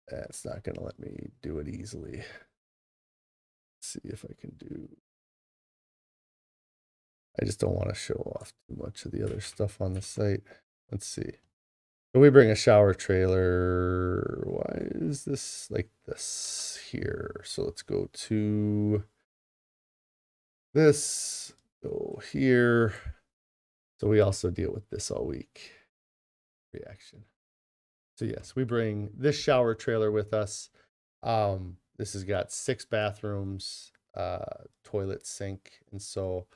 That's not going to let me do it easily. See if I can do. I just don't want to show off too much of the other stuff on the site. Let's see. So we bring a shower trailer. Why is this like this here? So let's go to this, go here. So we also deal with this all week. Reaction. So yes, we bring this shower trailer with us. This has got 6 bathrooms, toilet, sink. And so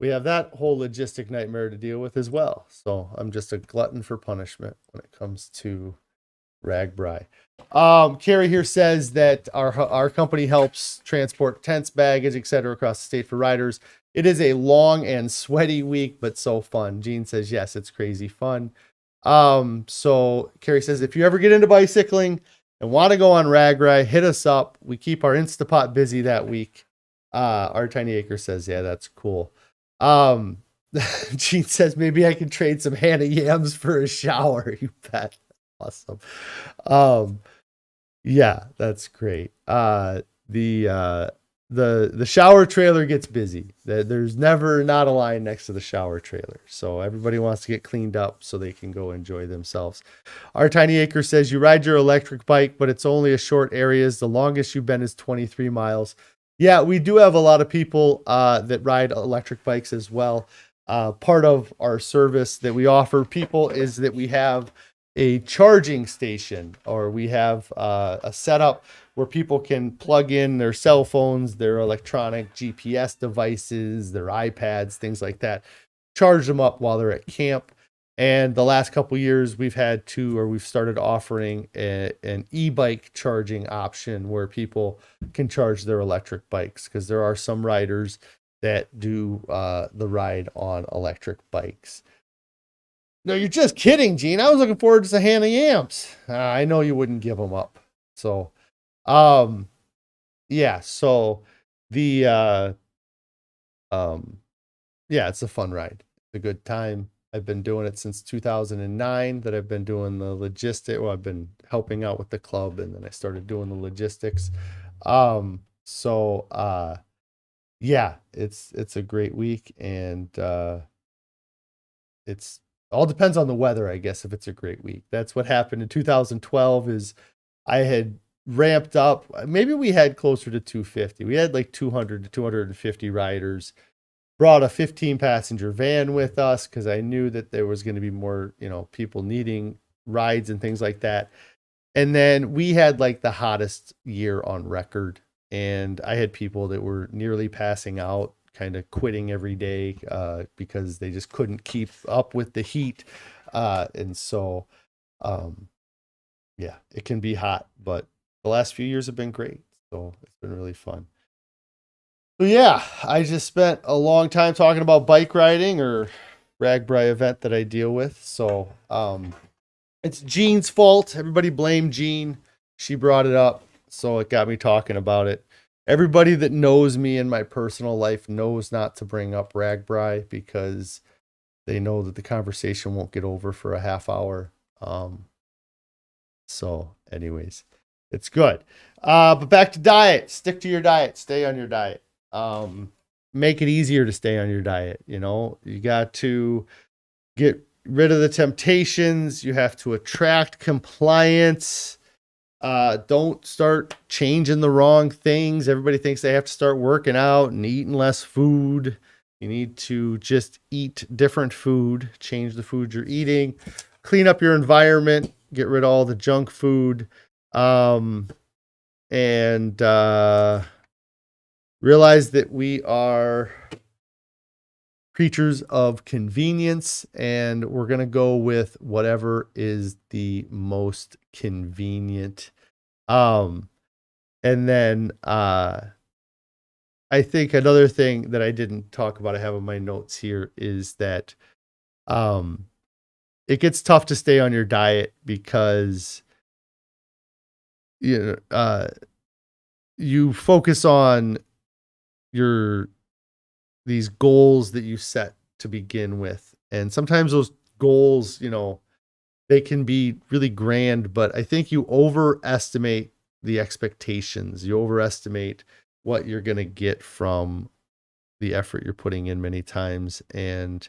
we have that whole logistic nightmare to deal with as well. So I'm just a glutton for punishment when it comes to RAGBRAI. Carrie here says that our company helps transport tents, baggage, etc. across the state for riders. It is a long and sweaty week, but so fun. Gene says, yes, it's crazy fun. So Carrie says, if you ever get into bicycling and want to go on RAGBRAI, hit us up. We keep our Instapot busy that week. Our Tiny Acre says, yeah, that's cool. Gene says, maybe I can trade some Hannah yams for a shower. You bet. Awesome. Yeah, that's great. The shower trailer gets busy. There's never not a line next to the shower trailer. So everybody wants to get cleaned up so they can go enjoy themselves. Our Tiny Acre says, you ride your electric bike, but it's only a short areas. The longest you've been is 23 miles. Yeah, we do have a lot of people that ride electric bikes as well. Part of our service that we offer people is that we have a charging station, or we have a setup where people can plug in their cell phones, their electronic GPS devices, their iPads, things like that, charge them up while they're at camp. And the last couple of years, we've started offering an e-bike charging option where people can charge their electric bikes, because there are some riders that do the ride on electric bikes. No, you're just kidding, Gene. I was looking forward to some Hannah yams. I know you wouldn't give them up. So, yeah. So the yeah, it's a fun ride. It's a good time. I've been doing it since 2009 that I've been doing the logistics. Well, I've been helping out with the club, and then I started doing the logistics. So yeah, it's a great week, and it's all depends on the weather, I guess, if it's a great week. That's what happened in 2012 is I had ramped up. Maybe we had closer to 250. We had like 200 to 250 riders. Brought a 15 passenger van with us because I knew that there was going to be more, people needing rides and things like that. And then we had like the hottest year on record. And I had people that were nearly passing out, kind of quitting every day because they just couldn't keep up with the heat. And so, um, yeah, it can be hot, but the last few years have been great. So it's been really fun. So yeah, I just spent a long time talking about bike riding or Ragbri event that I deal with. So it's Jean's fault. Everybody blame Jean. She brought it up, so it got me talking about it. Everybody that knows me in my personal life knows not to bring up Ragbri because they know that the conversation won't get over for a half hour. So anyways, it's good. But back to diet. Stick to your diet. Stay on your diet. Make it easier to stay on your diet. You got to get rid of the temptations. You have to attract compliance. Don't start changing the wrong things. Everybody thinks they have to start working out and eating less food. You need to just eat different food, change the food you're eating, clean up your environment, get rid of all the junk food, and realize that we are creatures of convenience, and we're going to go with whatever is the most convenient. And then I think another thing that I didn't talk about, I have in my notes here, is that it gets tough to stay on your diet because you focus on these goals that you set to begin with. And sometimes those goals, they can be really grand, but I think you overestimate the expectations. You overestimate what you're going to get from the effort you're putting in many times. And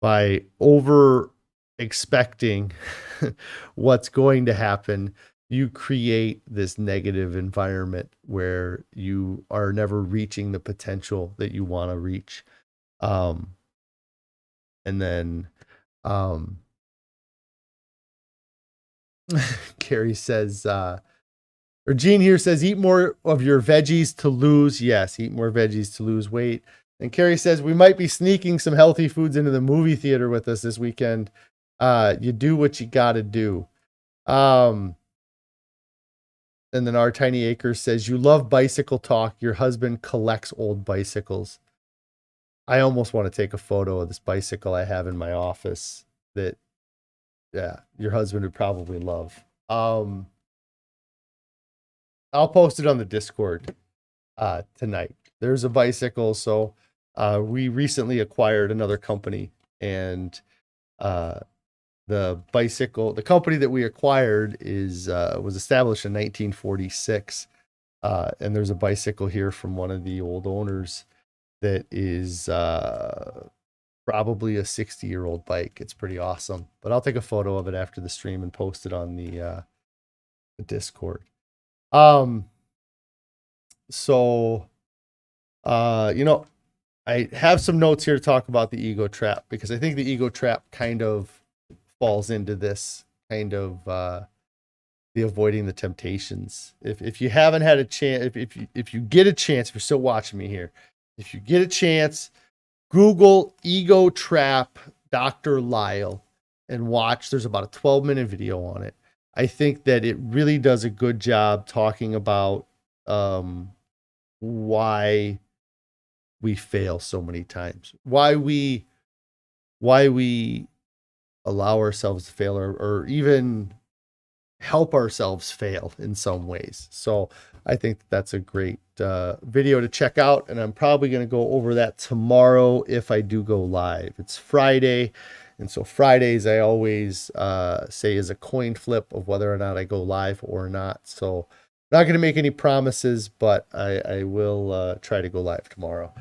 by over expecting what's going to happen, you create this negative environment where you are never reaching the potential that you want to reach. And then Carrie says, or Jean here says, eat more of your veggies to lose. Yes, eat more veggies to lose weight. And Carrie says, we might be sneaking some healthy foods into the movie theater with us this weekend. You do what you got to do. And then Our Tiny Acres says, you love bicycle talk. Your husband collects old bicycles. I almost want to take a photo of this bicycle I have in my office that, yeah, your husband would probably love. I'll post it on the Discord tonight. There's a bicycle. So we recently acquired another company, and the company that we acquired was established in 1946. And there's a bicycle here from one of the old owners that is probably a 60-year-old bike. It's pretty awesome, but I'll take a photo of it after the stream and post it on the Discord. So, I have some notes here to talk about the ego trap, because I think the ego trap kind of falls into this kind of the avoiding the temptations. If you haven't had a chance, if you get a chance, if you're still watching me here, if you get a chance, Google ego trap Dr. Lisle and watch. There's about a 12-minute video on it. I think that it really does a good job talking about why we fail so many times, why we allow ourselves to fail, or even help ourselves fail in some ways. So I think that's a great video to check out, and I'm probably going to go over that tomorrow if I do go live. It's Friday, and so Fridays I always say is a coin flip of whether or not I go live or not. So Not going to make any promises, but I will try to go live tomorrow.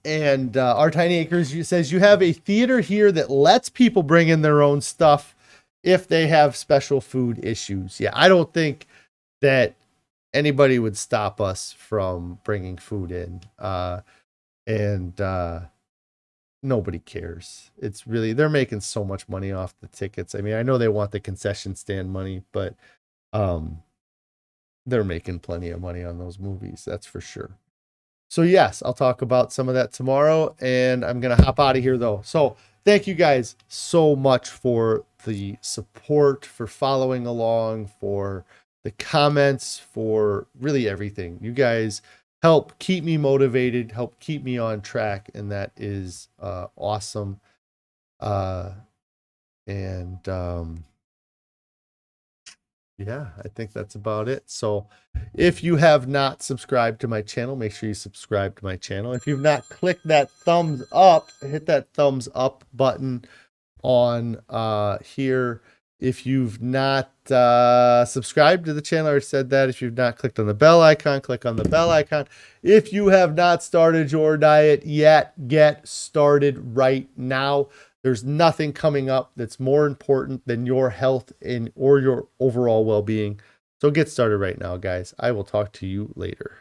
And Our Tiny Acres says you have a theater here that lets people bring in their own stuff if they have special food issues. Yeah, I don't think that anybody would stop us from bringing food in. And nobody cares. It's really, they're making so much money off the tickets. I mean, I know they want the concession stand money, but they're making plenty of money on those movies. That's for sure. So yes, I'll talk about some of that tomorrow, and I'm going to hop out of here though. So thank you guys so much for the support, for following along, for the comments, for really everything. You guys help keep me motivated, help keep me on track, and that is awesome. Yeah, I think that's about it. So if you have not subscribed to my channel, make sure you subscribe to my channel. If you've not clicked that thumbs up, hit that thumbs up button on here. If you've not subscribed to the channel, I already said that. If you've not clicked on the bell icon, click on the bell icon. If you have not started your diet yet, get started right now. There's nothing coming up that's more important than your health or your overall well-being. So get started right now, guys. I will talk to you later.